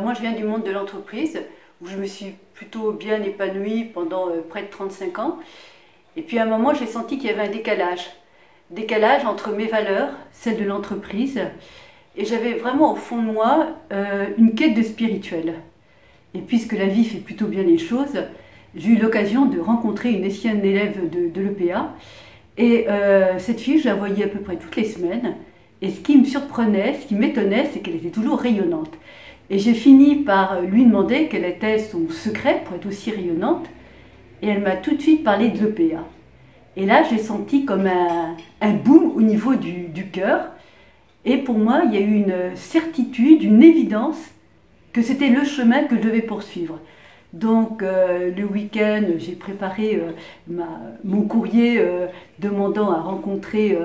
moi je viens du monde de l'entreprise, où je me suis plutôt bien épanouie pendant près de 35 ans. Et puis à un moment, j'ai senti qu'il y avait un décalage. Décalage entre mes valeurs, celles de l'entreprise, et j'avais vraiment au fond de moi une quête de spirituel. Et puisque la vie fait plutôt bien les choses, j'ai eu l'occasion de rencontrer une ancienne élève de l'EPA. Et cette fille, je la voyais à peu près toutes les semaines. Et ce qui me surprenait, ce qui m'étonnait, c'est qu'elle était toujours rayonnante. Et j'ai fini par lui demander quel était son secret pour être aussi rayonnante. Et elle m'a tout de suite parlé de l'EPA. Et là, j'ai senti comme un boom au niveau du cœur. Et pour moi, il y a eu une certitude, une évidence que c'était le chemin que je devais poursuivre. Donc le week-end, j'ai préparé mon courrier demandant à rencontrer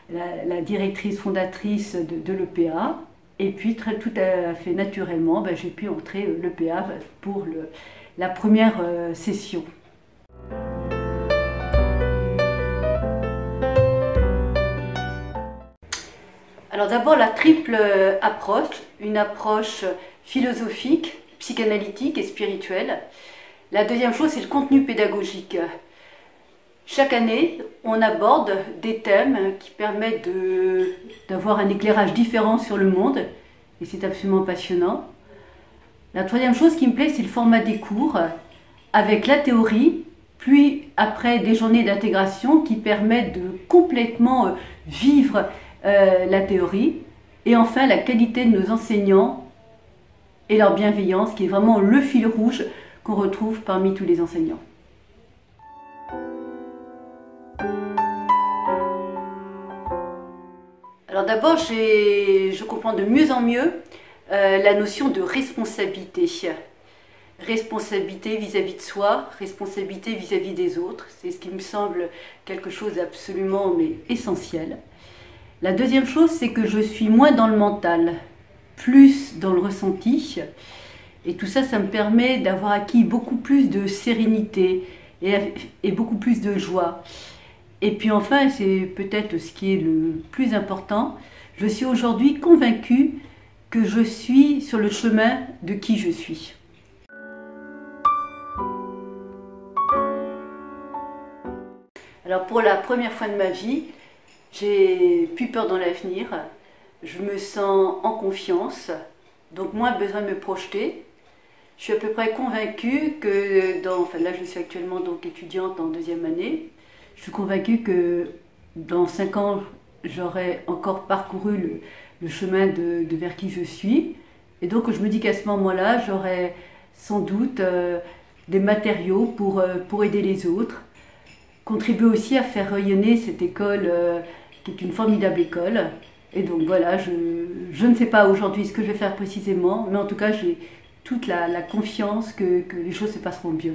la directrice fondatrice de l'EPA. Et puis tout à fait naturellement, j'ai pu entrer l'EPA pour la première session. Alors d'abord la triple approche, une approche philosophique, psychanalytique et spirituelle. La deuxième chose, c'est le contenu pédagogique. Chaque année, on aborde des thèmes qui permettent d'avoir un éclairage différent sur le monde, et c'est absolument passionnant. La troisième chose qui me plaît, c'est le format des cours, avec la théorie, puis après des journées d'intégration qui permettent de complètement vivre la théorie, et enfin la qualité de nos enseignants et leur bienveillance, qui est vraiment le fil rouge qu'on retrouve parmi tous les enseignants. Alors d'abord, je comprends de mieux en mieux la notion de responsabilité. Responsabilité vis-à-vis de soi, responsabilité vis-à-vis des autres. C'est ce qui me semble quelque chose d'absolument essentiel. La deuxième chose, c'est que je suis moins dans le mental, plus dans le ressenti. Et tout ça, ça me permet d'avoir acquis beaucoup plus de sérénité et beaucoup plus de joie. Et puis enfin, c'est peut-être ce qui est le plus important, je suis aujourd'hui convaincue que je suis sur le chemin de qui je suis. Alors pour la première fois de ma vie, j'ai plus peur dans l'avenir, je me sens en confiance, donc moins besoin de me projeter. Je suis à peu près convaincue que, là je suis actuellement donc étudiante en deuxième année, je suis convaincue que dans 5 ans, j'aurai encore parcouru le chemin de vers qui je suis. Et donc je me dis qu'à ce moment-là, j'aurai sans doute des matériaux pour aider les autres, contribuer aussi à faire rayonner cette école qui est une formidable école. Et donc voilà, je ne sais pas aujourd'hui ce que je vais faire précisément, mais en tout cas j'ai toute la confiance que les choses se passeront bien.